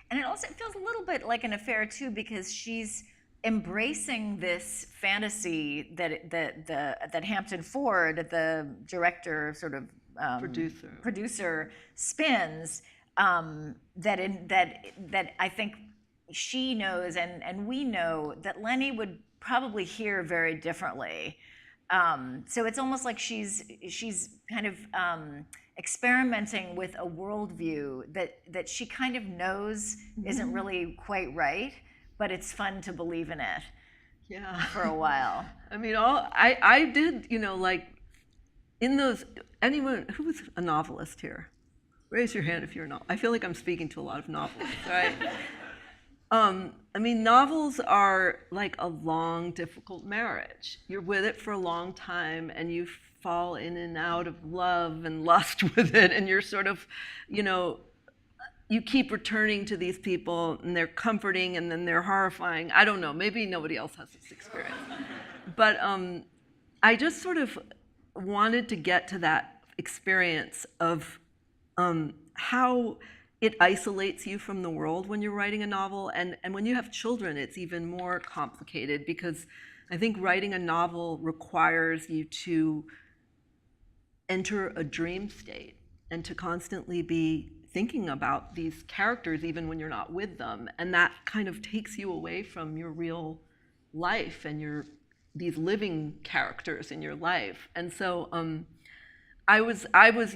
Speaker 2: And it also feels a little bit like an affair too, because she's embracing this fantasy that Hampton Ford, the director, sort of producer, spins. That I think she knows, and we know that Lenny would probably hear very differently. So it's almost like she's kind of experimenting with a worldview that she kind of knows isn't really quite right, but it's fun to believe in it.
Speaker 3: Yeah.
Speaker 2: For a while.
Speaker 3: I mean, I did, you know, like in those, anyone who's a novelist here? Raise your hand if you're not. I feel like I'm speaking to a lot of novelists, right? I mean, novels are like a long, difficult marriage. You're with it for a long time and you fall in and out of love and lust with it, and you're sort of, you know, you keep returning to these people and they're comforting and then they're horrifying. I don't know, maybe nobody else has this experience. But I just sort of wanted to get to that experience of how it isolates you from the world when you're writing a novel. And when you have children, it's even more complicated, because I think writing a novel requires you to enter a dream state and to constantly be thinking about these characters even when you're not with them, and that kind of takes you away from your real life and these living characters in your life. And so I was,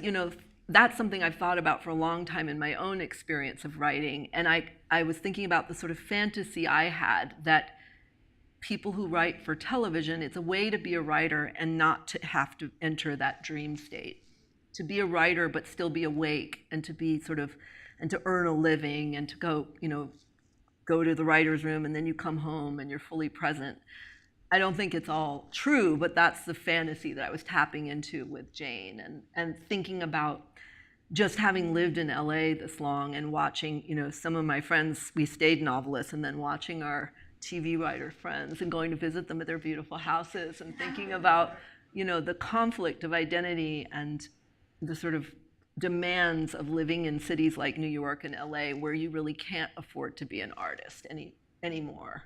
Speaker 3: you know, that's something I've thought about for a long time in my own experience of writing, and I was thinking about the sort of fantasy I had that people who write for television, it's a way to be a writer and not to have to enter that dream state. to be a writer but still be awake, and to be and to earn a living, and to go to the writer's room, and then you come home and you're fully present. I don't think it's all true, but that's the fantasy that I was tapping into with Jane, and thinking about just having lived in LA this long and watching, some of my friends, we stayed novelists, and then watching our TV writer friends and going to visit them at their beautiful houses, and thinking about, the conflict of identity and the sort of demands of living in cities like New York and LA, where you really can't afford to be an artist anymore.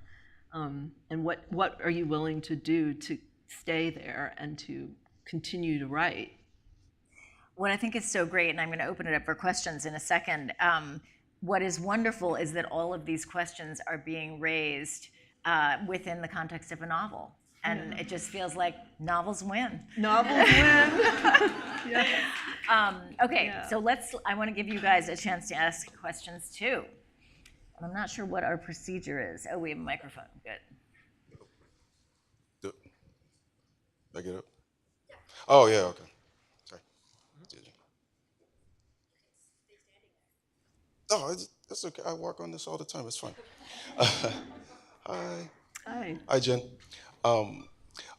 Speaker 3: And what are you willing to do to stay there and to continue to write?
Speaker 2: What I think is so great, and I'm going to open it up for questions in a second, what is wonderful is that all of these questions are being raised within the context of a novel. And it just feels like novels win.
Speaker 3: Novels win.
Speaker 2: Okay, so I want to give you guys a chance to ask questions too. And I'm not sure what our procedure is. Oh, we have a microphone. Good.
Speaker 4: Did I get up? Oh, yeah, okay. Sorry. Oh, that's okay. I walk on this all the time. It's fine. Hi.
Speaker 3: Hi.
Speaker 4: Hi, Jen.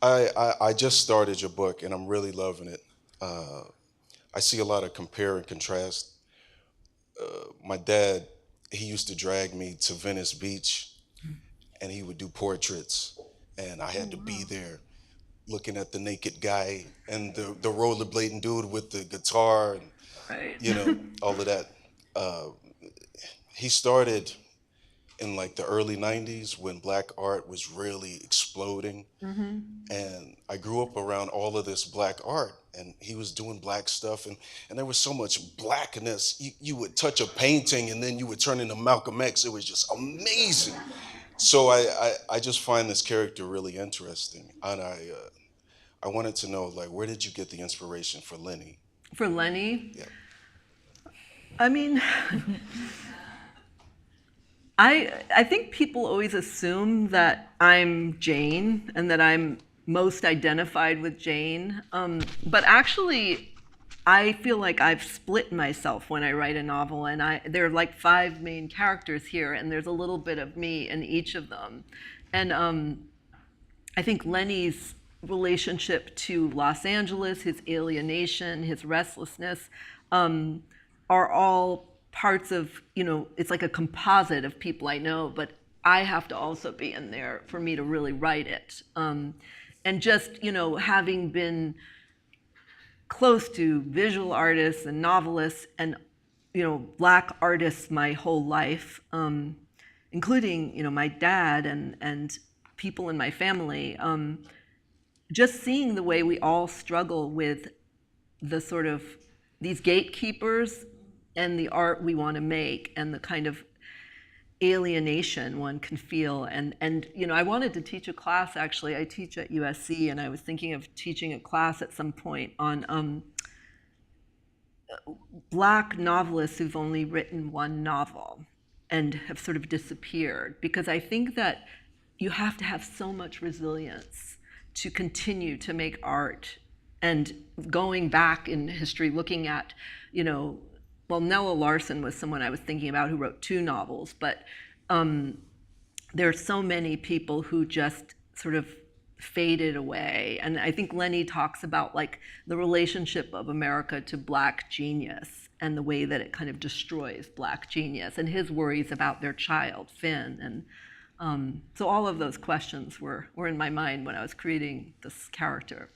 Speaker 4: I just started your book, and I'm really loving it. I see a lot of compare and contrast. My dad, he used to drag me to Venice Beach, and he would do portraits, and I had to be there looking at the naked guy and the rollerblading dude with the guitar, and,
Speaker 3: Right.
Speaker 4: all of that. He started in like the early 90s when black art was really exploding. And I grew up around all of this black art, and he was doing black stuff, and there was so much blackness. You would touch a painting and then you would turn into Malcolm X. It was just amazing. So I just find this character really interesting, and I wanted to know, like, where did you get the inspiration for Lenny?
Speaker 3: For Lenny?
Speaker 4: Yeah.
Speaker 3: I mean, I think people always assume that I'm Jane and that I'm most identified with Jane. But actually, I feel like I've split myself when I write a novel, and there are like 5 main characters here, and there's a little bit of me in each of them. And I think Lenny's relationship to Los Angeles, his alienation, his restlessness, are all parts of, it's like a composite of people I know, but I have to also be in there for me to really write it. And just, having been close to visual artists and novelists and, black artists my whole life, including, my dad and people in my family, just seeing the way we all struggle with the sort of these gatekeepers and the art we want to make, and the kind of alienation one can feel. And I wanted to teach a class, actually. I teach at USC, and I was thinking of teaching a class at some point on black novelists who've only written one novel and have sort of disappeared, because I think that you have to have so much resilience to continue to make art. And going back in history, looking at, Nella Larson was someone I was thinking about who wrote 2 novels, but there are so many people who just sort of faded away. And I think Lenny talks about like the relationship of America to black genius and the way that it kind of destroys black genius, and his worries about their child, Finn. And so all of those questions were in my mind when I was creating this character.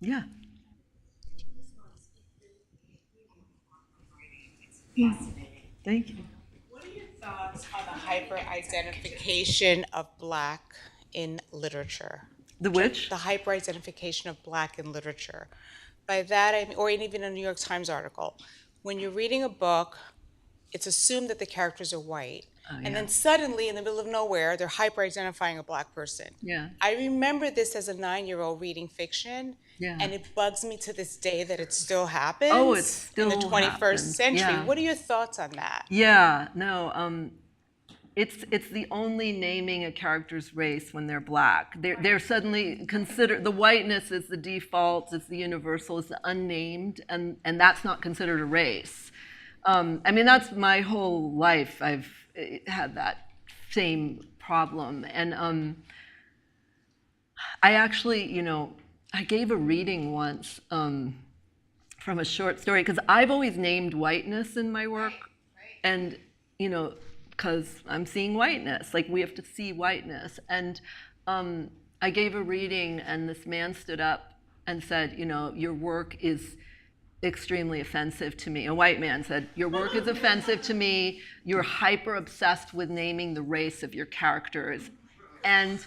Speaker 3: Yeah. Thank you.
Speaker 5: What are your thoughts on the hyper-identification of Black in literature?
Speaker 3: The which?
Speaker 5: The hyper-identification of Black in literature. By that, I mean, or even a New York Times article. When you're reading a book, it's assumed that the characters are white. And then suddenly, in the middle of nowhere, they're hyper-identifying a Black person.
Speaker 3: Yeah.
Speaker 5: I remember this as a 9-year-old reading fiction,
Speaker 3: Yeah.
Speaker 5: and it bugs me to this day that it still happens
Speaker 3: Oh, it still
Speaker 5: in the 21st
Speaker 3: happens.
Speaker 5: century.
Speaker 3: Yeah.
Speaker 5: What are your thoughts on that?
Speaker 3: Yeah, no, it's the only naming a character's race when they're black. They're suddenly considered, the whiteness is the default, it's the universal, it's the unnamed, and that's not considered a race. I mean, that's my whole life. I've had that same problem. And I actually, I gave a reading once from a short story, because I've always named whiteness in my work. And, because I'm seeing whiteness, like we have to see whiteness. And I gave a reading, and this man stood up and said, your work is extremely offensive to me. A white man said, your work is offensive to me. You're hyper obsessed with naming the race of your characters. And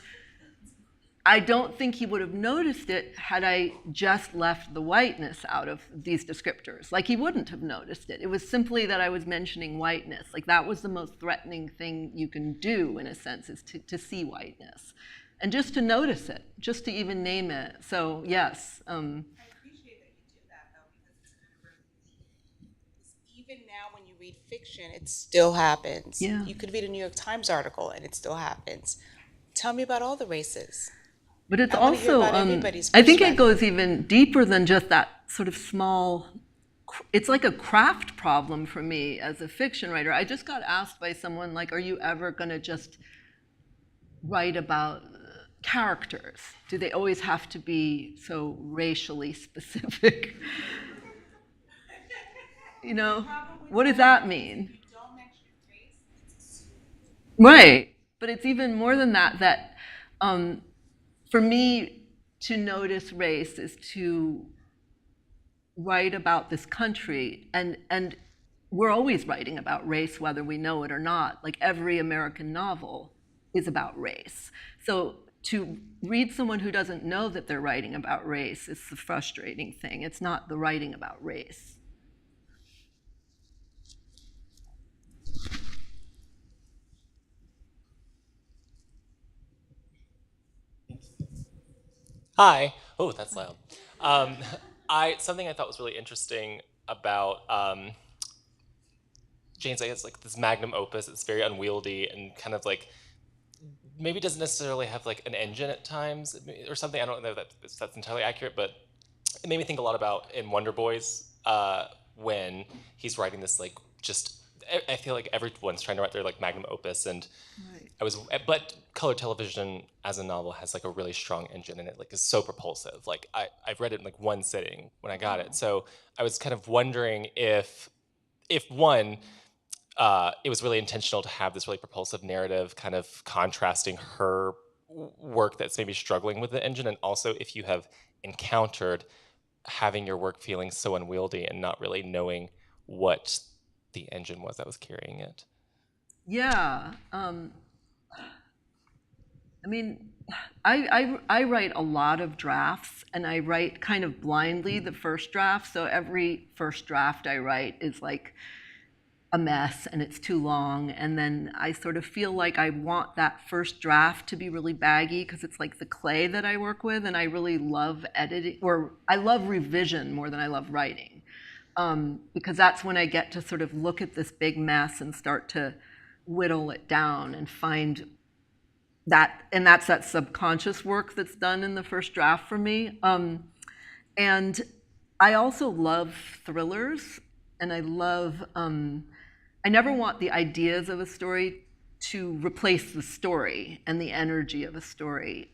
Speaker 3: I don't think he would have noticed it had I just left the whiteness out of these descriptors. Like, he wouldn't have noticed it. It was simply that I was mentioning whiteness. Like, that was the most threatening thing you can do, in a sense, is to see whiteness. And just to notice it, just to even name it. So, yes.
Speaker 5: I appreciate that you did that, though, because even now when you read fiction, it still happens.
Speaker 3: Yeah.
Speaker 5: You could read a New York Times article, and it still happens. Tell me about all the races.
Speaker 3: But it's
Speaker 5: I wanna hear
Speaker 3: also,
Speaker 5: about everybody's
Speaker 3: I think it
Speaker 5: perspective.
Speaker 3: goes even deeper than just that sort of small, it's like a craft problem for me as a fiction writer. I just got asked by someone, like, are you ever going to just write about characters? Do they always have to be so racially specific? What does that mean? Right. But it's even more than that for me, to notice race is to write about this country, and we're always writing about race, whether we know it or not. Like, every American novel is about race. So to read someone who doesn't know that they're writing about race is the frustrating thing. It's not the writing about race.
Speaker 6: Hi. Oh, that's loud. Something I thought was really interesting about Jane's, I guess, like this magnum opus. It's very unwieldy and kind of like maybe doesn't necessarily have like an engine at times or something. I don't know if that's entirely accurate, but it made me think a lot about in Wonder Boys when he's writing this like just. I feel like everyone's trying to write their like magnum opus, and
Speaker 3: Right.
Speaker 6: but color television as a novel has like a really strong engine, and it like is so propulsive. Like I've read it in like one sitting when I got it, so I was kind of wondering if one, it was really intentional to have this really propulsive narrative, kind of contrasting her work that's maybe struggling with the engine, and also if you have encountered having your work feeling so unwieldy and not really knowing what the engine was that was carrying it.
Speaker 3: Yeah. I mean, I write a lot of drafts, and I write kind of blindly the first draft. So every first draft I write is like a mess, and it's too long. And then I sort of feel like I want that first draft to be really baggy, because it's like the clay that I work with, and I really love editing, or I love revision more than I love writing. Because that's when I get to sort of look at this big mess and start to whittle it down and find that, and that's that subconscious work that's done in the first draft for me. And I also love thrillers, and I love, I never want the ideas of a story to replace the story and the energy of a story.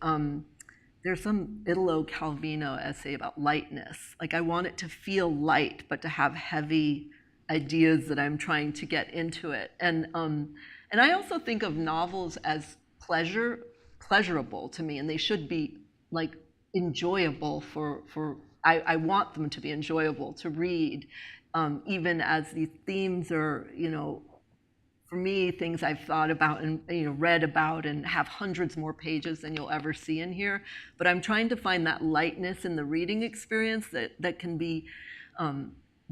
Speaker 3: There's some Italo Calvino essay about lightness. Like, I want it to feel light, but to have heavy ideas that I'm trying to get into it. And I also think of novels as pleasurable to me, and they should be like enjoyable I want them to be enjoyable to read, even as these themes are, for me, things I've thought about and read about and have hundreds more pages than you'll ever see in here. But I'm trying to find that lightness in the reading experience that can be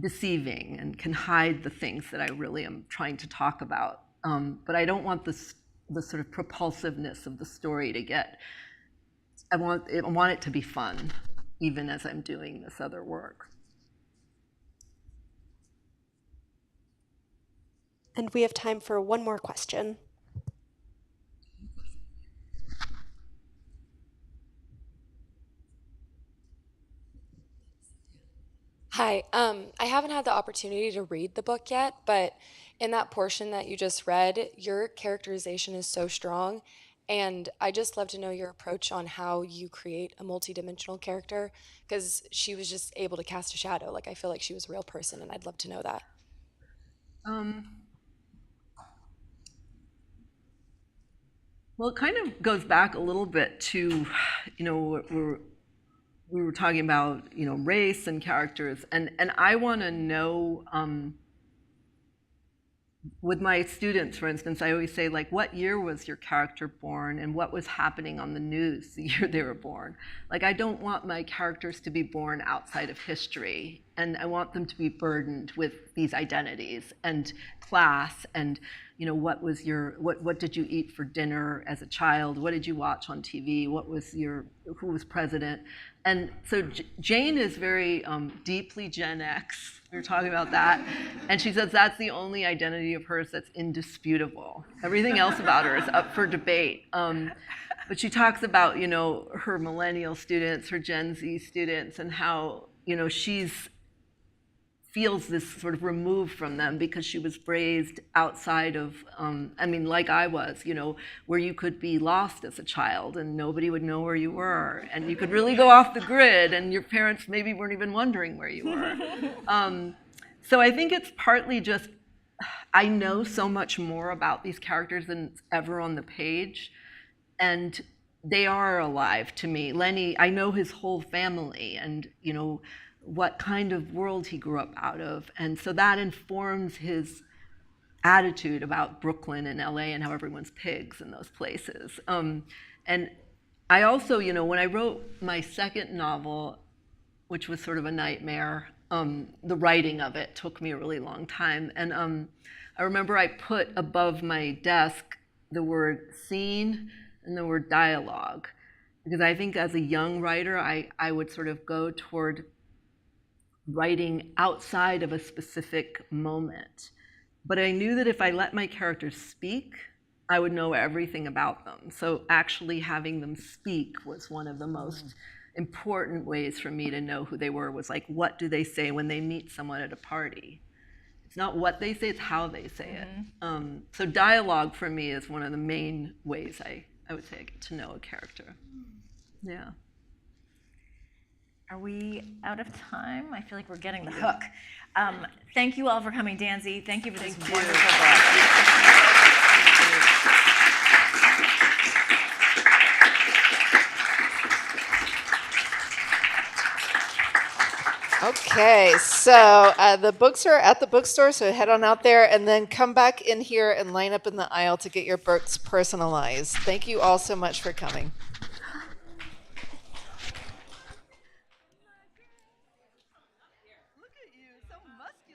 Speaker 3: deceiving and can hide the things that I really am trying to talk about. But I don't want the sort of propulsiveness of the story to get. I want it to be fun, even as I'm doing this other work.
Speaker 7: And we have time for one more question. Hi. I haven't had the opportunity to read the book yet, but in that portion that you just read, your characterization is so strong. And I just love to know your approach on how you create a multidimensional character because she was just able to cast a shadow. Like, I feel like she was a real person, and I'd love to know that.
Speaker 3: Um, well, it kind of goes back a little bit to, we were talking about, race and characters, and I want to know, with my students, for instance, I always say, like, what year was your character born and what was happening on the news the year they were born? Like, I don't want my characters to be born outside of history, and I want them to be burdened with these identities and class and, what did you eat for dinner as a child? What did you watch on TV? Who was president? And so Jane is very deeply Gen X. We were talking about that. And she says that's the only identity of hers that's indisputable. Everything else about her is up for debate. But she talks about, her millennial students, her Gen Z students, and how, she's feels this sort of removed from them because she was raised outside of, like I was, where you could be lost as a child and nobody would know where you were. And you could really go off the grid and your parents maybe weren't even wondering where you were. So I think it's partly just, I know so much more about these characters than ever on the page. And they are alive to me. Lenny, I know his whole family and, what kind of world he grew up out of. And so that informs his attitude about Brooklyn and LA and how everyone's pigs in those places. And I also, when I wrote my second novel, which was sort of a nightmare, the writing of it took me a really long time. And I remember I put above my desk the word scene and the word dialogue. Because I think as a young writer, I would sort of go toward writing outside of a specific moment. But I knew that if I let my characters speak, I would know everything about them. So actually having them speak was one of the most important ways for me to know who they were, was like, what do they say when they meet someone at a party? It's not what they say, it's how they say it. So dialogue for me is one of the main ways I would say I get to know a character. Yeah.
Speaker 2: Are we out of time? I feel like we're getting the hook. Thank you all for coming, Danzy. Thank you for this wonderful book.
Speaker 1: Okay, so the books are at the bookstore, so head on out there and then come back in here and line up in the aisle to get your books personalized. Thank you all so much for coming.
Speaker 3: Look at you, so musty.